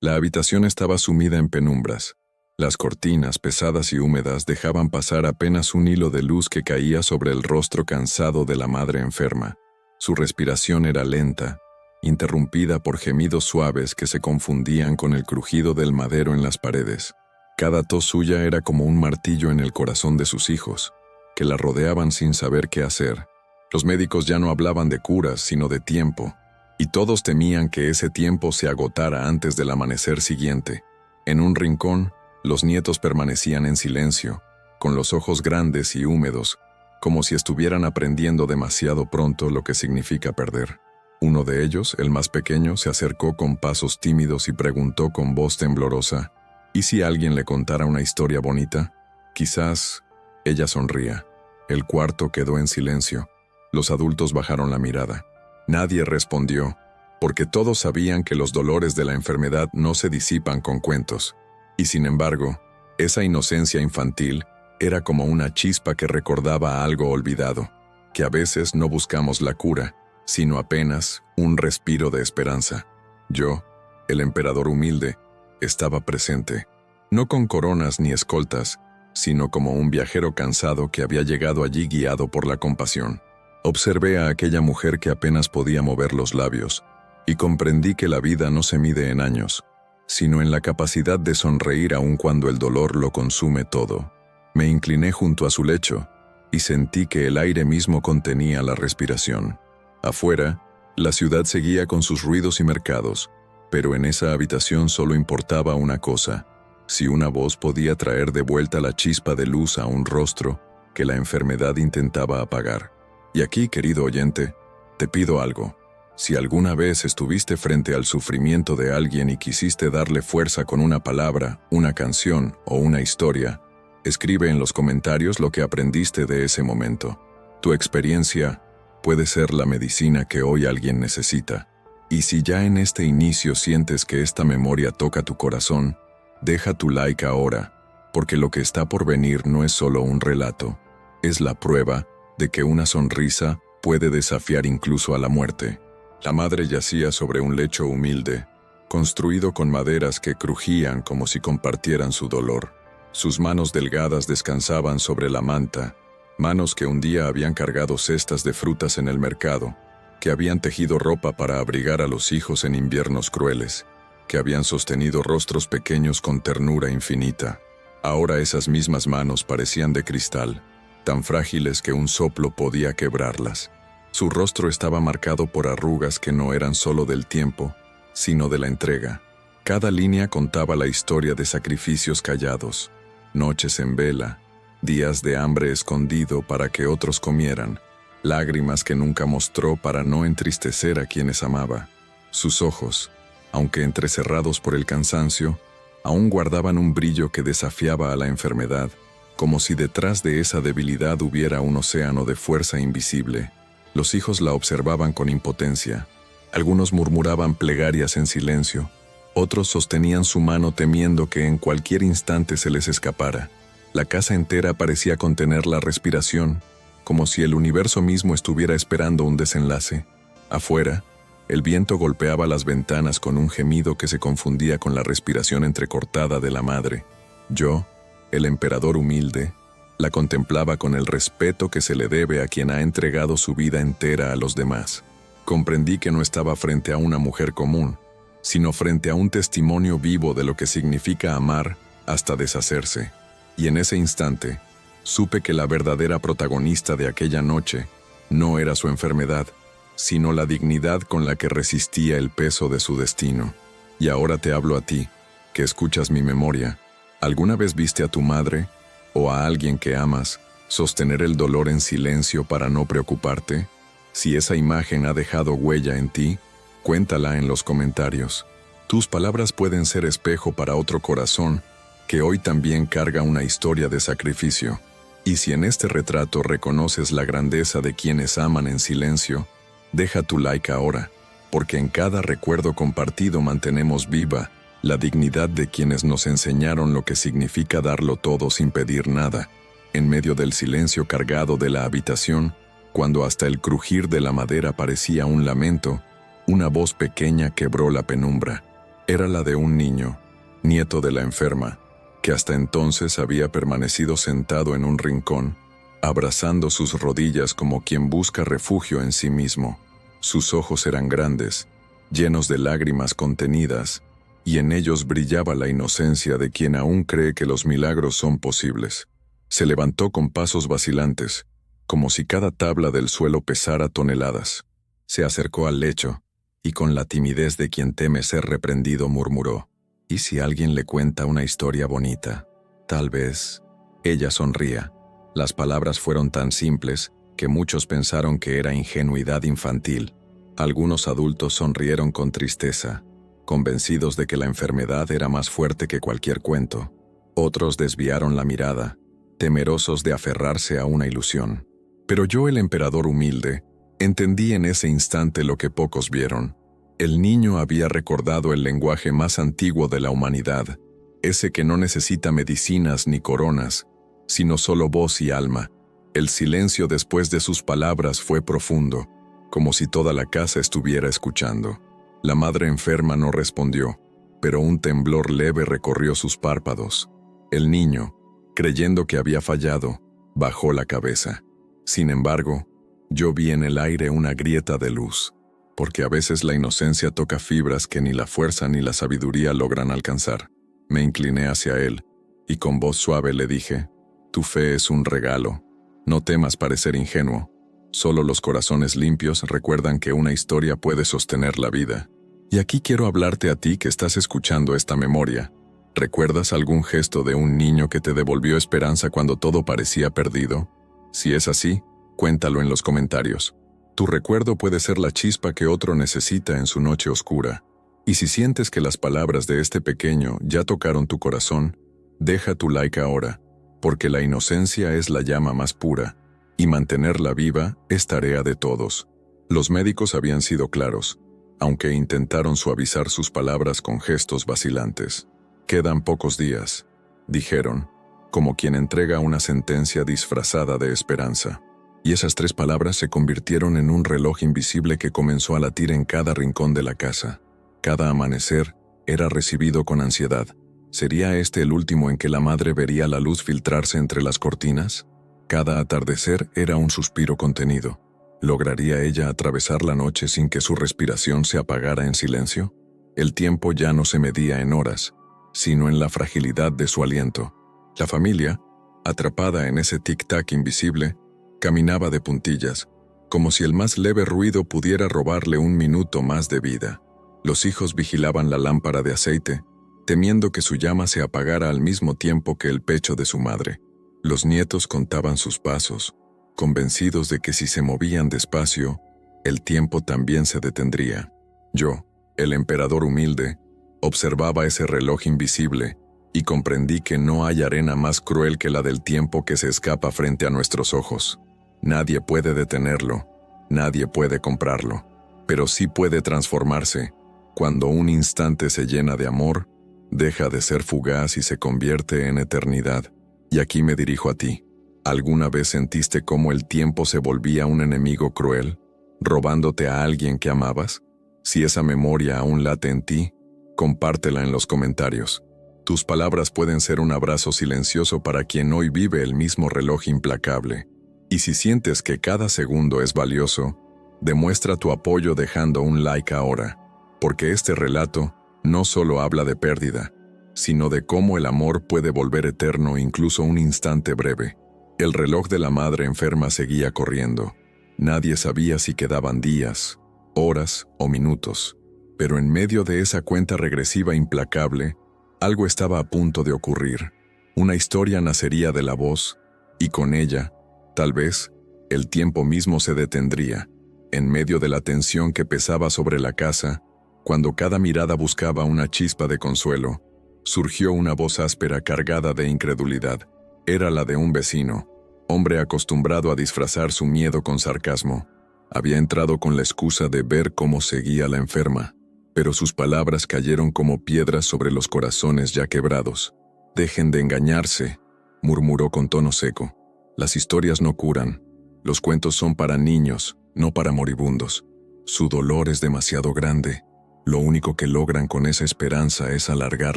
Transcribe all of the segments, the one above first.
La habitación estaba sumida en penumbras. Las cortinas, pesadas y húmedas, dejaban pasar apenas un hilo de luz que caía sobre el rostro cansado de la madre enferma. Su respiración era lenta, interrumpida por gemidos suaves que se confundían con el crujido del madero en las paredes. Cada tos suya era como un martillo en el corazón de sus hijos, que la rodeaban sin saber qué hacer. Los médicos ya no hablaban de curas, sino de tiempo, y todos temían que ese tiempo se agotara antes del amanecer siguiente. En un rincón, los nietos permanecían en silencio, con los ojos grandes y húmedos, como si estuvieran aprendiendo demasiado pronto lo que significa perder. Uno de ellos, el más pequeño, se acercó con pasos tímidos y preguntó con voz temblorosa: ¿y si alguien le contara una historia bonita? Quizás. Ella sonría. El cuarto quedó en silencio. Los adultos bajaron la mirada. Nadie respondió, porque todos sabían que los dolores de la enfermedad no se disipan con cuentos. Y sin embargo, esa inocencia infantil era como una chispa que recordaba algo olvidado, que a veces no buscamos la cura, sino apenas un respiro de esperanza. Yo, el emperador humilde, estaba presente, no con coronas ni escoltas, sino como un viajero cansado que había llegado allí guiado por la compasión. Observé a aquella mujer que apenas podía mover los labios, y comprendí que la vida no se mide en años, sino en la capacidad de sonreír aun cuando el dolor lo consume todo. Me incliné junto a su lecho, y sentí que el aire mismo contenía la respiración. Afuera, la ciudad seguía con sus ruidos y mercados, pero en esa habitación solo importaba una cosa: si una voz podía traer de vuelta la chispa de luz a un rostro que la enfermedad intentaba apagar. Y aquí, querido oyente, te pido algo. Si alguna vez estuviste frente al sufrimiento de alguien y quisiste darle fuerza con una palabra, una canción o una historia, escribe en los comentarios lo que aprendiste de ese momento. Tu experiencia puede ser la medicina que hoy alguien necesita. Y si ya en este inicio sientes que esta memoria toca tu corazón, deja tu like ahora, porque lo que está por venir no es solo un relato, es la prueba de que una sonrisa puede desafiar incluso a la muerte. La madre yacía sobre un lecho humilde, construido con maderas que crujían como si compartieran su dolor. Sus manos delgadas descansaban sobre la manta, manos que un día habían cargado cestas de frutas en el mercado, que habían tejido ropa para abrigar a los hijos en inviernos crueles, que habían sostenido rostros pequeños con ternura infinita. Ahora esas mismas manos parecían de cristal, tan frágiles que un soplo podía quebrarlas. Su rostro estaba marcado por arrugas que no eran solo del tiempo, sino de la entrega. Cada línea contaba la historia de sacrificios callados, noches en vela, días de hambre escondido para que otros comieran, lágrimas que nunca mostró para no entristecer a quienes amaba. Sus ojos, aunque entrecerrados por el cansancio, aún guardaban un brillo que desafiaba a la enfermedad, como si detrás de esa debilidad hubiera un océano de fuerza invisible. Los hijos la observaban con impotencia. Algunos murmuraban plegarias en silencio, otros sostenían su mano temiendo que en cualquier instante se les escapara. La casa entera parecía contener la respiración, como si el universo mismo estuviera esperando un desenlace. Afuera, el viento golpeaba las ventanas con un gemido que se confundía con la respiración entrecortada de la madre. Yo, el emperador humilde, la contemplaba con el respeto que se le debe a quien ha entregado su vida entera a los demás. Comprendí que no estaba frente a una mujer común, sino frente a un testimonio vivo de lo que significa amar hasta deshacerse. Y en ese instante, supe que la verdadera protagonista de aquella noche no era su enfermedad, sino la dignidad con la que resistía el peso de su destino. Y ahora te hablo a ti, que escuchas mi memoria. ¿Alguna vez viste a tu madre, o a alguien que amas, sostener el dolor en silencio para no preocuparte? Si esa imagen ha dejado huella en ti, cuéntala en los comentarios. Tus palabras pueden ser espejo para otro corazón que hoy también carga una historia de sacrificio. Y si en este retrato reconoces la grandeza de quienes aman en silencio, deja tu like ahora, porque en cada recuerdo compartido mantenemos viva la dignidad de quienes nos enseñaron lo que significa darlo todo sin pedir nada. En medio del silencio cargado de la habitación, cuando hasta el crujir de la madera parecía un lamento, una voz pequeña quebró la penumbra. Era la de un niño, nieto de la enferma, que hasta entonces había permanecido sentado en un rincón, abrazando sus rodillas como quien busca refugio en sí mismo. Sus ojos eran grandes, llenos de lágrimas contenidas, y en ellos brillaba la inocencia de quien aún cree que los milagros son posibles. Se levantó con pasos vacilantes, como si cada tabla del suelo pesara toneladas. Se acercó al lecho, y con la timidez de quien teme ser reprendido murmuró: ¿y si alguien le cuenta una historia bonita? Tal vez. Ella sonría. Las palabras fueron tan simples que muchos pensaron que era ingenuidad infantil. Algunos adultos sonrieron con tristeza, convencidos de que la enfermedad era más fuerte que cualquier cuento. Otros desviaron la mirada, temerosos de aferrarse a una ilusión. Pero yo, el emperador humilde, entendí en ese instante lo que pocos vieron. El niño había recordado el lenguaje más antiguo de la humanidad, ese que no necesita medicinas ni coronas, sino solo voz y alma. El silencio después de sus palabras fue profundo, como si toda la casa estuviera escuchando. La madre enferma no respondió, pero un temblor leve recorrió sus párpados. El niño, creyendo que había fallado, bajó la cabeza. Sin embargo, yo vi en el aire una grieta de luz, porque a veces la inocencia toca fibras que ni la fuerza ni la sabiduría logran alcanzar. Me incliné hacia él, y con voz suave le dije: «Tu fe es un regalo. No temas parecer ingenuo. Solo los corazones limpios recuerdan que una historia puede sostener la vida. Y aquí quiero hablarte a ti que estás escuchando esta memoria. ¿Recuerdas algún gesto de un niño que te devolvió esperanza cuando todo parecía perdido? Si es así, cuéntalo en los comentarios. Tu recuerdo puede ser la chispa que otro necesita en su noche oscura. Y si sientes que las palabras de este pequeño ya tocaron tu corazón, deja tu like ahora, porque la inocencia es la llama más pura, y mantenerla viva es tarea de todos». Los médicos habían sido claros, aunque intentaron suavizar sus palabras con gestos vacilantes. «Quedan pocos días», dijeron, como quien entrega una sentencia disfrazada de esperanza. Y esas 3 palabras se convirtieron en un reloj invisible que comenzó a latir en cada rincón de la casa. Cada amanecer era recibido con ansiedad. ¿Sería este el último en que la madre vería la luz filtrarse entre las cortinas? Cada atardecer era un suspiro contenido. ¿Lograría ella atravesar la noche sin que su respiración se apagara en silencio? El tiempo ya no se medía en horas, sino en la fragilidad de su aliento. La familia, atrapada en ese tic-tac invisible, caminaba de puntillas, como si el más leve ruido pudiera robarle un minuto más de vida. Los hijos vigilaban la lámpara de aceite, temiendo que su llama se apagara al mismo tiempo que el pecho de su madre. Los nietos contaban sus pasos, convencidos de que si se movían despacio, el tiempo también se detendría. Yo, el emperador humilde, observaba ese reloj invisible y comprendí que no hay arena más cruel que la del tiempo que se escapa frente a nuestros ojos. Nadie puede detenerlo, nadie puede comprarlo, pero sí puede transformarse. Cuando un instante se llena de amor, deja de ser fugaz y se convierte en eternidad. Y aquí me dirijo a ti. ¿Alguna vez sentiste cómo el tiempo se volvía un enemigo cruel, robándote a alguien que amabas? Si esa memoria aún late en ti, compártela en los comentarios. Tus palabras pueden ser un abrazo silencioso para quien hoy vive el mismo reloj implacable. Y si sientes que cada segundo es valioso, demuestra tu apoyo dejando un like ahora, porque este relato no solo habla de pérdida, sino de cómo el amor puede volver eterno incluso un instante breve. El reloj de la madre enferma seguía corriendo. Nadie sabía si quedaban días, horas o minutos, pero en medio de esa cuenta regresiva implacable, algo estaba a punto de ocurrir. Una historia nacería de la voz, y con ella, tal vez, el tiempo mismo se detendría. En medio de la tensión que pesaba sobre la casa, cuando cada mirada buscaba una chispa de consuelo, surgió una voz áspera cargada de incredulidad. Era la de un vecino, hombre acostumbrado a disfrazar su miedo con sarcasmo. Había entrado con la excusa de ver cómo seguía la enferma, pero sus palabras cayeron como piedras sobre los corazones ya quebrados. «Dejen de engañarse», murmuró con tono seco. «Las historias no curan. Los cuentos son para niños, no para moribundos. Su dolor es demasiado grande. Lo único que logran con esa esperanza es alargar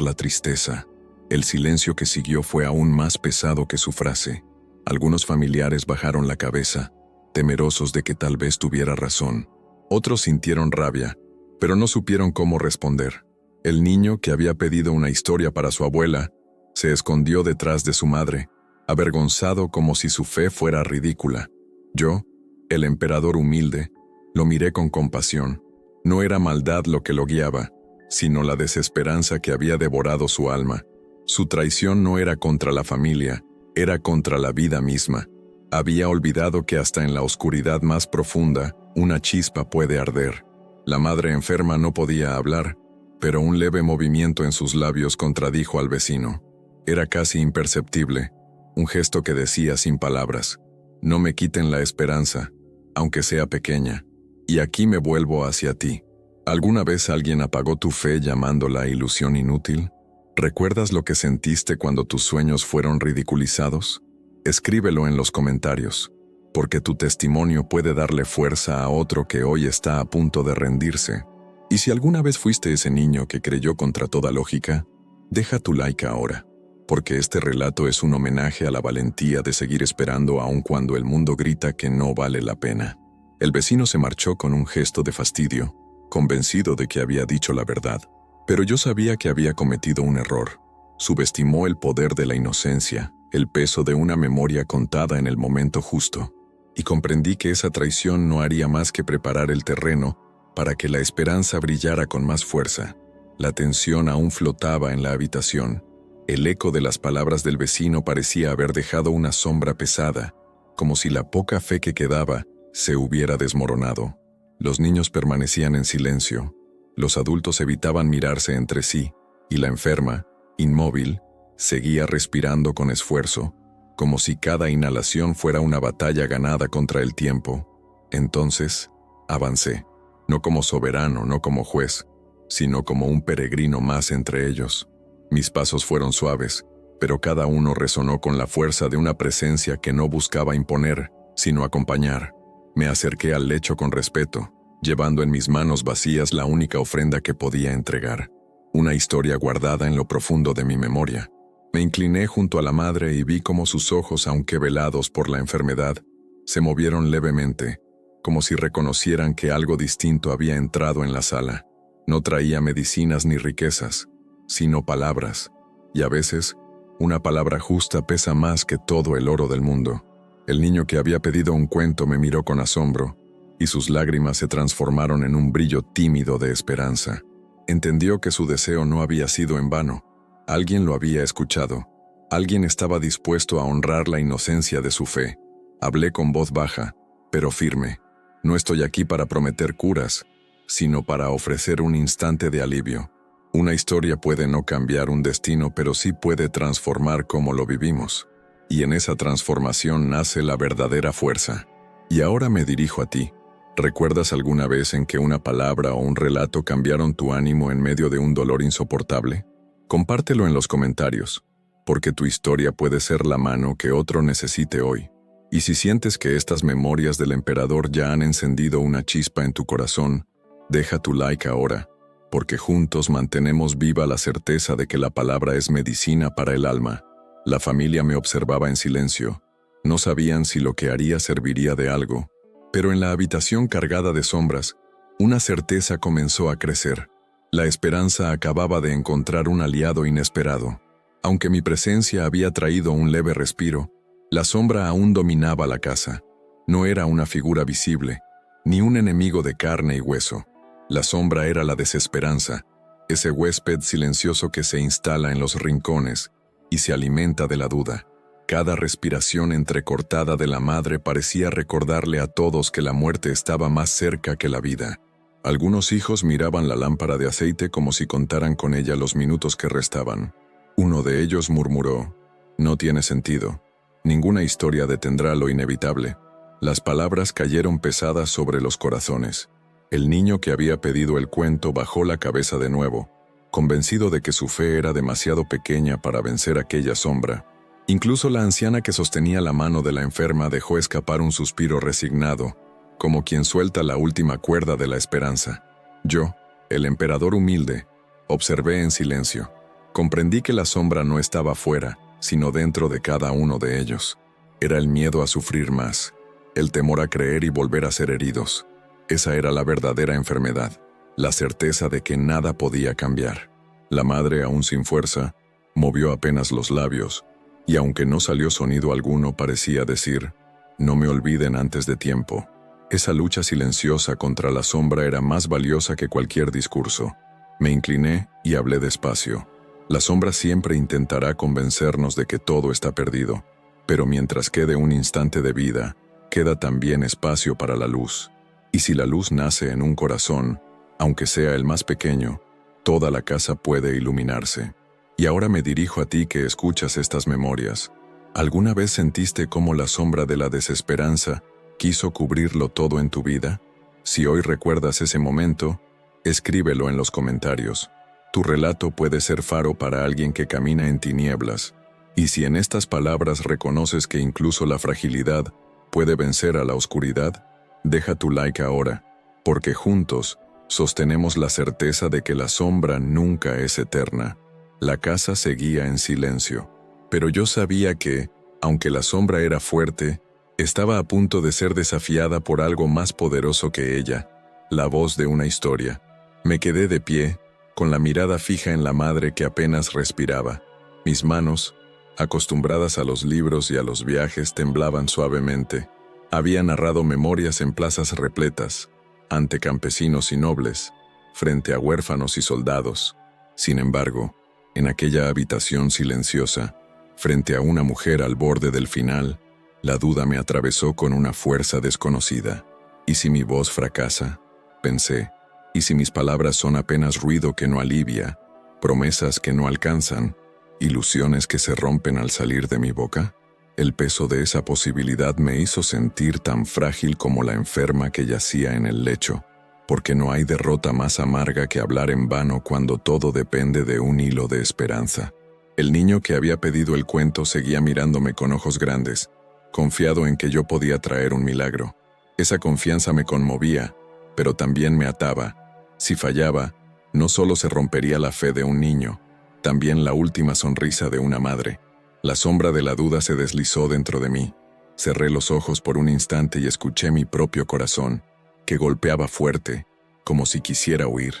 la tristeza. El silencio que siguió fue aún más pesado que su frase. Algunos familiares bajaron la cabeza, temerosos de que tal vez tuviera razón. Otros sintieron rabia, pero no supieron cómo responder. El niño, que había pedido una historia para su abuela, se escondió detrás de su madre, avergonzado como si su fe fuera ridícula. Yo, el emperador humilde, lo miré con compasión. No era maldad lo que lo guiaba, sino la desesperanza que había devorado su alma. Su traición no era contra la familia, era contra la vida misma. Había olvidado que hasta en la oscuridad más profunda, una chispa puede arder. La madre enferma no podía hablar, pero un leve movimiento en sus labios contradijo al vecino. Era casi imperceptible, un gesto que decía sin palabras: no me quiten la esperanza, aunque sea pequeña. Y aquí me vuelvo hacia ti. ¿Alguna vez alguien apagó tu fe llamándola ilusión inútil? ¿Recuerdas lo que sentiste cuando tus sueños fueron ridiculizados? Escríbelo en los comentarios, porque tu testimonio puede darle fuerza a otro que hoy está a punto de rendirse. Y si alguna vez fuiste ese niño que creyó contra toda lógica, deja tu like ahora, porque este relato es un homenaje a la valentía de seguir esperando aun cuando el mundo grita que no vale la pena. El vecino se marchó con un gesto de fastidio, convencido de que había dicho la verdad. Pero yo sabía que había cometido un error. Subestimó el poder de la inocencia, el peso de una memoria contada en el momento justo. Y comprendí que esa traición no haría más que preparar el terreno para que la esperanza brillara con más fuerza. La tensión aún flotaba en la habitación. El eco de las palabras del vecino parecía haber dejado una sombra pesada, como si la poca fe que quedaba se hubiera desmoronado. Los niños permanecían en silencio. Los adultos evitaban mirarse entre sí, y la enferma, inmóvil, seguía respirando con esfuerzo, como si cada inhalación fuera una batalla ganada contra el tiempo. Entonces, avancé, no como soberano, no como juez, sino como un peregrino más entre ellos. Mis pasos fueron suaves, pero cada uno resonó con la fuerza de una presencia que no buscaba imponer, sino acompañar. Me acerqué al lecho con respeto, llevando en mis manos vacías la única ofrenda que podía entregar, una historia guardada en lo profundo de mi memoria. Me incliné junto a la madre y vi cómo sus ojos, aunque velados por la enfermedad, se movieron levemente, como si reconocieran que algo distinto había entrado en la sala. No traía medicinas ni riquezas, sino palabras, y a veces, una palabra justa pesa más que todo el oro del mundo. El niño que había pedido un cuento me miró con asombro, y sus lágrimas se transformaron en un brillo tímido de esperanza. Entendió que su deseo no había sido en vano. Alguien lo había escuchado. Alguien estaba dispuesto a honrar la inocencia de su fe. Hablé con voz baja, pero firme. No estoy aquí para prometer curas, sino para ofrecer un instante de alivio. Una historia puede no cambiar un destino, pero sí puede transformar cómo lo vivimos. Y en esa transformación nace la verdadera fuerza. Y ahora me dirijo a ti. ¿Recuerdas alguna vez en que una palabra o un relato cambiaron tu ánimo en medio de un dolor insoportable? Compártelo en los comentarios, porque tu historia puede ser la mano que otro necesite hoy. Y si sientes que estas memorias del emperador ya han encendido una chispa en tu corazón, deja tu like ahora, porque juntos mantenemos viva la certeza de que la palabra es medicina para el alma. La familia me observaba en silencio. No sabían si lo que haría serviría de algo, pero en la habitación cargada de sombras, una certeza comenzó a crecer. La esperanza acababa de encontrar un aliado inesperado. Aunque mi presencia había traído un leve respiro, la sombra aún dominaba la casa. No era una figura visible, ni un enemigo de carne y hueso. La sombra era la desesperanza, ese huésped silencioso que se instala en los rincones y se alimenta de la duda. Cada respiración entrecortada de la madre parecía recordarle a todos que la muerte estaba más cerca que la vida. Algunos hijos miraban la lámpara de aceite como si contaran con ella los minutos que restaban. Uno de ellos murmuró: «No tiene sentido. Ninguna historia detendrá lo inevitable». Las palabras cayeron pesadas sobre los corazones. El niño que había pedido el cuento bajó la cabeza de nuevo, convencido de que su fe era demasiado pequeña para vencer aquella sombra. Incluso la anciana que sostenía la mano de la enferma dejó escapar un suspiro resignado, como quien suelta la última cuerda de la esperanza. Yo, El emperador humilde. Observé en silencio. Comprendí que la sombra no estaba fuera, sino dentro de cada uno de ellos. Era el miedo a sufrir más, el temor a creer y volver a ser heridos. Esa era la verdadera enfermedad, la certeza de que nada podía cambiar. La madre, aún sin fuerza, movió apenas los labios, y aunque no salió sonido alguno, parecía decir: «No me olviden antes de tiempo». Esa lucha silenciosa contra la sombra era más valiosa que cualquier discurso. Me incliné y hablé despacio. La sombra siempre intentará convencernos de que todo está perdido, pero mientras quede un instante de vida, queda también espacio para la luz. Y si la luz nace en un corazón, aunque sea el más pequeño, toda la casa puede iluminarse. Y ahora me dirijo a ti que escuchas estas memorias. ¿Alguna vez sentiste cómo la sombra de la desesperanza quiso cubrirlo todo en tu vida? Si hoy recuerdas ese momento, escríbelo en los comentarios. Tu relato puede ser faro para alguien que camina en tinieblas. Y si en estas palabras reconoces que incluso la fragilidad puede vencer a la oscuridad, deja tu like ahora, porque juntos sostenemos la certeza de que la sombra nunca es eterna. La casa seguía en silencio, pero yo sabía que, aunque la sombra era fuerte, estaba a punto de ser desafiada por algo más poderoso que ella, la voz de una historia. Me quedé de pie, con la mirada fija en la madre que apenas respiraba. Mis manos, acostumbradas a los libros y a los viajes, temblaban suavemente. Había narrado memorias en plazas repletas, ante campesinos y nobles, frente a huérfanos y soldados. Sin embargo, en aquella habitación silenciosa, frente a una mujer al borde del final, la duda me atravesó con una fuerza desconocida. ¿Y si mi voz fracasa?, pensé. ¿Y si mis palabras son apenas ruido que no alivia, promesas que no alcanzan, ilusiones que se rompen al salir de mi boca? El peso de esa posibilidad me hizo sentir tan frágil como la enferma que yacía en el lecho, porque no hay derrota más amarga que hablar en vano cuando todo depende de un hilo de esperanza. El niño que había pedido el cuento seguía mirándome con ojos grandes, confiado en que yo podía traer un milagro. Esa confianza me conmovía, pero también me ataba. Si fallaba, no solo se rompería la fe de un niño, también la última sonrisa de una madre. La sombra de la duda se deslizó dentro de mí. Cerré los ojos por un instante y escuché mi propio corazón, que golpeaba fuerte, como si quisiera huir.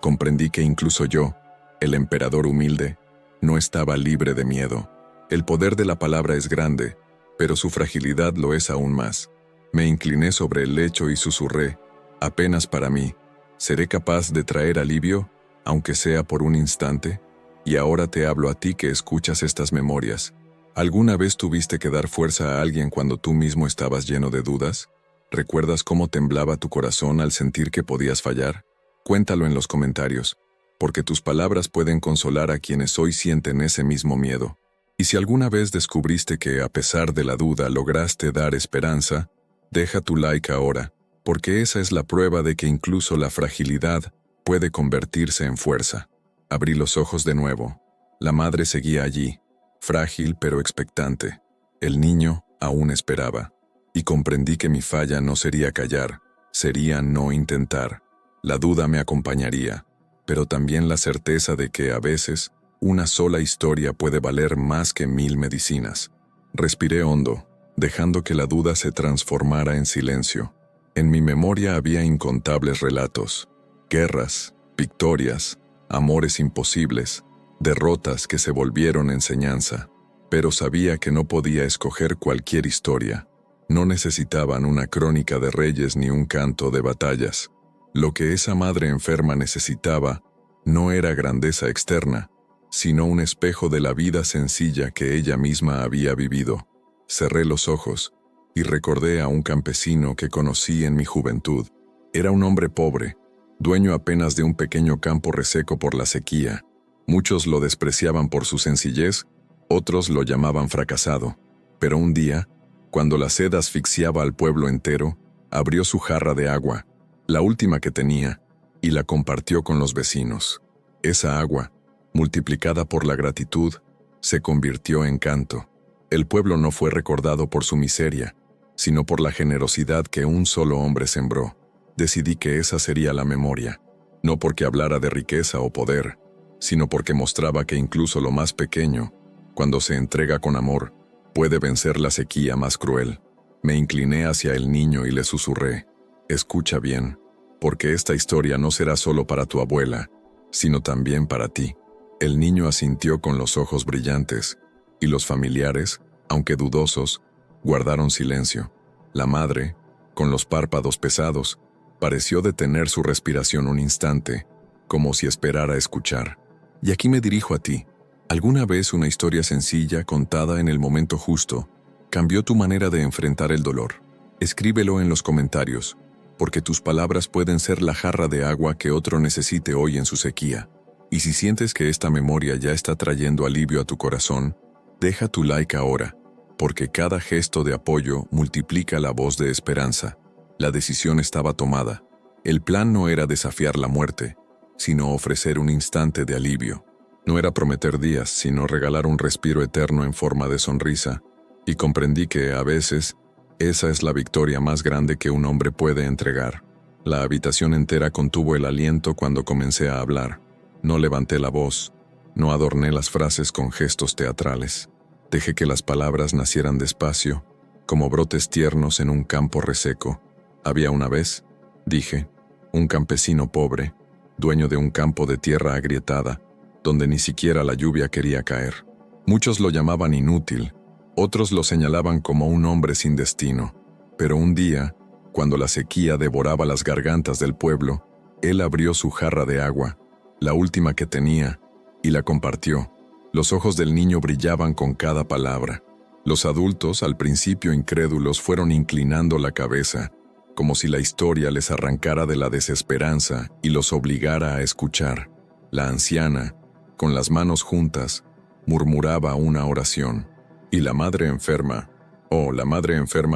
Comprendí que incluso yo, el emperador humilde, no estaba libre de miedo. El poder de la palabra es grande, pero su fragilidad lo es aún más. Me incliné sobre el lecho y susurré: «Apenas para mí. ¿Seré capaz de traer alivio, aunque sea por un instante?» Y ahora te hablo a ti que escuchas estas memorias. ¿Alguna vez tuviste que dar fuerza a alguien cuando tú mismo estabas lleno de dudas? ¿Recuerdas cómo temblaba tu corazón al sentir que podías fallar? Cuéntalo en los comentarios, porque tus palabras pueden consolar a quienes hoy sienten ese mismo miedo. Y si alguna vez descubriste que, a pesar de la duda, lograste dar esperanza, deja tu like ahora, porque esa es la prueba de que incluso la fragilidad puede convertirse en fuerza. Abrí los ojos de nuevo. La madre seguía allí, frágil pero expectante. El niño aún esperaba. Y comprendí que mi falla no sería callar, sería no intentar. La duda me acompañaría, pero también la certeza de que, a veces, una sola historia puede valer más que 1000 medicinas. Respiré hondo, dejando que la duda se transformara en silencio. En mi memoria había incontables relatos, guerras, victorias, amores imposibles, derrotas que se volvieron enseñanza. Pero sabía que no podía escoger cualquier historia. No necesitaban una crónica de reyes ni un canto de batallas. Lo que esa madre enferma necesitaba no era grandeza externa, sino un espejo de la vida sencilla que ella misma había vivido. Cerré los ojos y recordé a un campesino que conocí en mi juventud. Era un hombre pobre, dueño apenas de un pequeño campo reseco por la sequía. Muchos lo despreciaban por su sencillez, otros lo llamaban fracasado. Pero un día, cuando la sed asfixiaba al pueblo entero, abrió su jarra de agua, la última que tenía, y la compartió con los vecinos. Esa agua, multiplicada por la gratitud, se convirtió en canto. El pueblo no fue recordado por su miseria, sino por la generosidad que un solo hombre sembró. Decidí que esa sería la memoria. no porque hablara de riqueza o poder, sino porque mostraba que incluso lo más pequeño, cuando se entrega con amor, puede vencer la sequía más cruel. Me incliné hacia el niño y le susurré: escucha bien, porque esta historia no será solo para tu abuela, sino también para ti. El niño asintió con los ojos brillantes, y los familiares, aunque dudosos, guardaron silencio. La madre, con los párpados pesados, pareció detener su respiración un instante, como si esperara escuchar. Y aquí me dirijo a ti. ¿Alguna vez una historia sencilla, contada en el momento justo, cambió tu manera de enfrentar el dolor? Escríbelo en los comentarios, porque tus palabras pueden ser la jarra de agua que otro necesite hoy en su sequía. Y si sientes que esta memoria ya está trayendo alivio a tu corazón, deja tu like ahora, porque cada gesto de apoyo multiplica la voz de esperanza. La decisión estaba tomada. El plan no era desafiar la muerte, sino ofrecer un instante de alivio. No era prometer días, sino regalar un respiro eterno en forma de sonrisa, y comprendí que, a veces, esa es la victoria más grande que un hombre puede entregar. La habitación entera contuvo el aliento cuando comencé a hablar. No levanté la voz, no adorné las frases con gestos teatrales. Dejé que las palabras nacieran despacio, como brotes tiernos en un campo reseco. Había una vez, dije, un campesino pobre, dueño de un campo de tierra agrietada, donde ni siquiera la lluvia quería caer. Muchos lo llamaban inútil, otros lo señalaban como un hombre sin destino. Pero un día, cuando la sequía devoraba las gargantas del pueblo, él abrió su jarra de agua, la última que tenía, y la compartió. Los ojos del niño brillaban con cada palabra. Los adultos, al principio incrédulos, fueron inclinando la cabeza, como si la historia les arrancara de la desesperanza y los obligara a escuchar. La anciana, con las manos juntas, murmuraba una oración. Y la madre enferma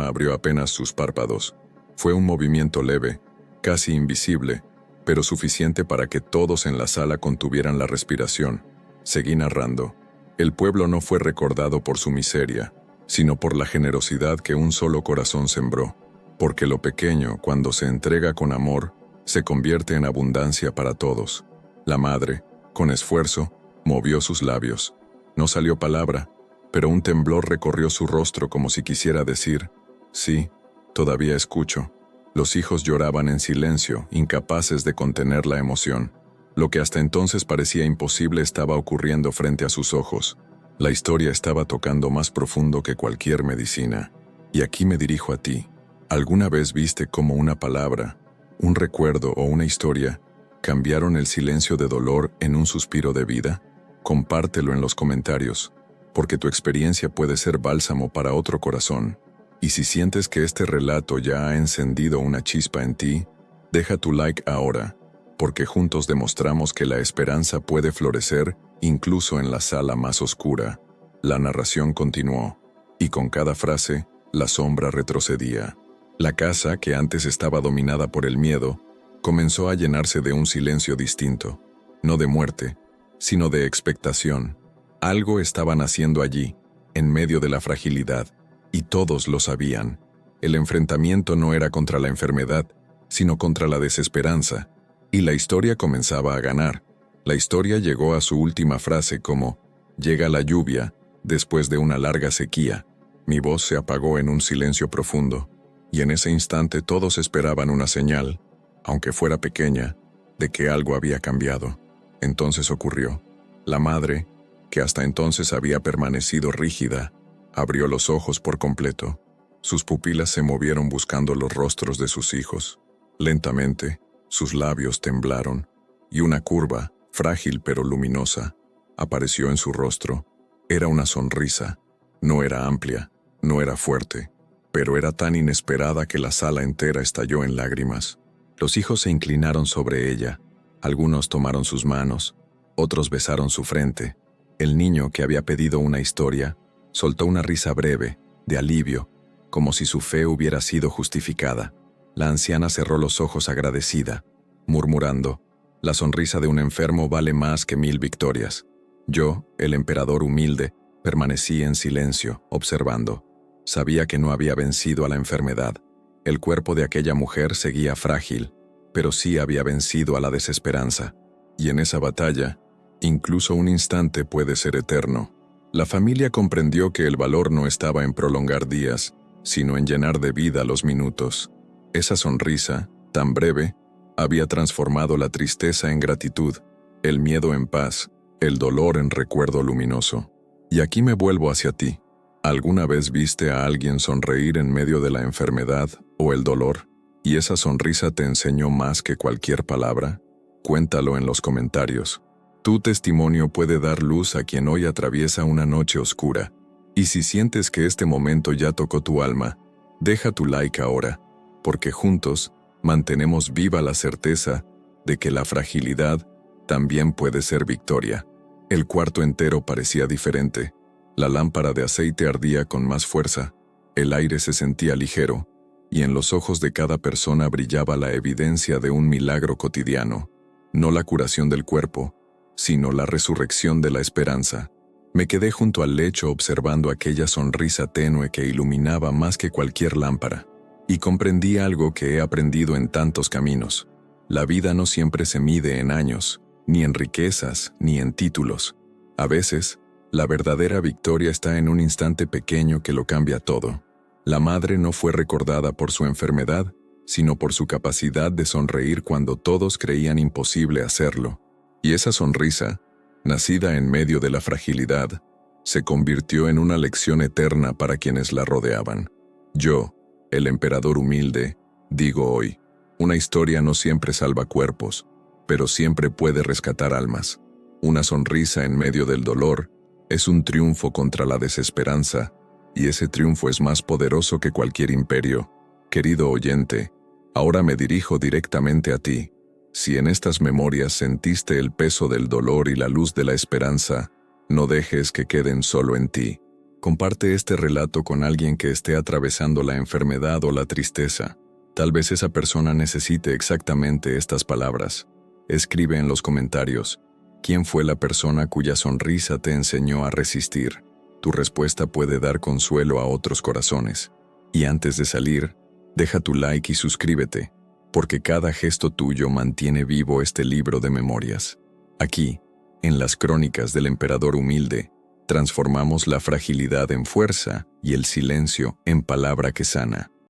abrió apenas sus párpados. Fue un movimiento leve, casi invisible, pero suficiente para que todos en la sala contuvieran la respiración. Seguí narrando. El pueblo no fue recordado por su miseria, sino por la generosidad que un solo corazón sembró. Porque lo pequeño, cuando se entrega con amor, se convierte en abundancia para todos. La madre, con esfuerzo, movió sus labios. No salió palabra, pero un temblor recorrió su rostro como si quisiera decir: sí, todavía escucho. Los hijos lloraban en silencio, incapaces de contener la emoción. Lo que hasta entonces parecía imposible estaba ocurriendo frente a sus ojos. La historia estaba tocando más profundo que cualquier medicina. Y aquí me dirijo a ti. ¿Alguna vez viste cómo una palabra, un recuerdo o una historia cambiaron el silencio de dolor en un suspiro de vida? Compártelo en los comentarios, porque tu experiencia puede ser bálsamo para otro corazón. Y si sientes que este relato ya ha encendido una chispa en ti, deja tu like ahora, porque juntos demostramos que la esperanza puede florecer incluso en la sala más oscura. La narración continuó, y con cada frase, la sombra retrocedía. La casa, que antes estaba dominada por el miedo, comenzó a llenarse de un silencio distinto, no de muerte, sino de expectación. Algo estaba naciendo allí, en medio de la fragilidad, y todos lo sabían. El enfrentamiento no era contra la enfermedad, sino contra la desesperanza, y la historia comenzaba a ganar. La historia llegó a su última frase como: llega la lluvia, después de una larga sequía. Mi voz se apagó en un silencio profundo, y en ese instante todos esperaban una señal, aunque fuera pequeña, de que algo había cambiado. Entonces ocurrió. La madre, que hasta entonces había permanecido rígida, abrió los ojos por completo. Sus pupilas se movieron buscando los rostros de sus hijos. Lentamente, sus labios temblaron, y una curva, frágil pero luminosa, apareció en su rostro. Era una sonrisa. No era amplia, no era fuerte, pero era tan inesperada que la sala entera estalló en lágrimas. Los hijos se inclinaron sobre ella. Algunos tomaron sus manos, otros besaron su frente. El niño, que había pedido una historia, soltó una risa breve, de alivio, como si su fe hubiera sido justificada. La anciana cerró los ojos agradecida, murmurando: la sonrisa de un enfermo vale más que 1000 victorias. Yo, el emperador humilde, permanecí en silencio, observando. Sabía que no había vencido a la enfermedad. El cuerpo de aquella mujer seguía frágil, pero sí había vencido a la desesperanza. Y en esa batalla, incluso un instante puede ser eterno. La familia comprendió que el valor no estaba en prolongar días, sino en llenar de vida los minutos. Esa sonrisa, tan breve, había transformado la tristeza en gratitud, el miedo en paz, el dolor en recuerdo luminoso. Y aquí me vuelvo hacia ti. ¿Alguna vez viste a alguien sonreír en medio de la enfermedad o el dolor? ¿Y esa sonrisa te enseñó más que cualquier palabra? Cuéntalo en los comentarios. Tu testimonio puede dar luz a quien hoy atraviesa una noche oscura. Y si sientes que este momento ya tocó tu alma, deja tu like ahora, porque juntos mantenemos viva la certeza de que la fragilidad también puede ser victoria. El cuarto entero parecía diferente. La lámpara de aceite ardía con más fuerza, el aire se sentía ligero, y en los ojos de cada persona brillaba la evidencia de un milagro cotidiano, no la curación del cuerpo, sino la resurrección de la esperanza. Me quedé junto al lecho observando aquella sonrisa tenue que iluminaba más que cualquier lámpara, y comprendí algo que he aprendido en tantos caminos. La vida no siempre se mide en años, ni en riquezas, ni en títulos. A veces, la verdadera victoria está en un instante pequeño que lo cambia todo. La madre no fue recordada por su enfermedad, sino por su capacidad de sonreír cuando todos creían imposible hacerlo. Y esa sonrisa, nacida en medio de la fragilidad, se convirtió en una lección eterna para quienes la rodeaban. Yo, el emperador humilde, digo hoy, una historia no siempre salva cuerpos, pero siempre puede rescatar almas. Una sonrisa en medio del dolor es un triunfo contra la desesperanza, y ese triunfo es más poderoso que cualquier imperio. Querido oyente, ahora me dirijo directamente a ti. Si en estas memorias sentiste el peso del dolor y la luz de la esperanza, no dejes que queden solo en ti. Comparte este relato con alguien que esté atravesando la enfermedad o la tristeza. Tal vez esa persona necesite exactamente estas palabras. Escribe en los comentarios, ¿quién fue la persona cuya sonrisa te enseñó a resistir? Tu respuesta puede dar consuelo a otros corazones. Y antes de salir, deja tu like y suscríbete, porque cada gesto tuyo mantiene vivo este libro de memorias. Aquí, en las crónicas del emperador humilde, transformamos la fragilidad en fuerza y el silencio en palabra que sana.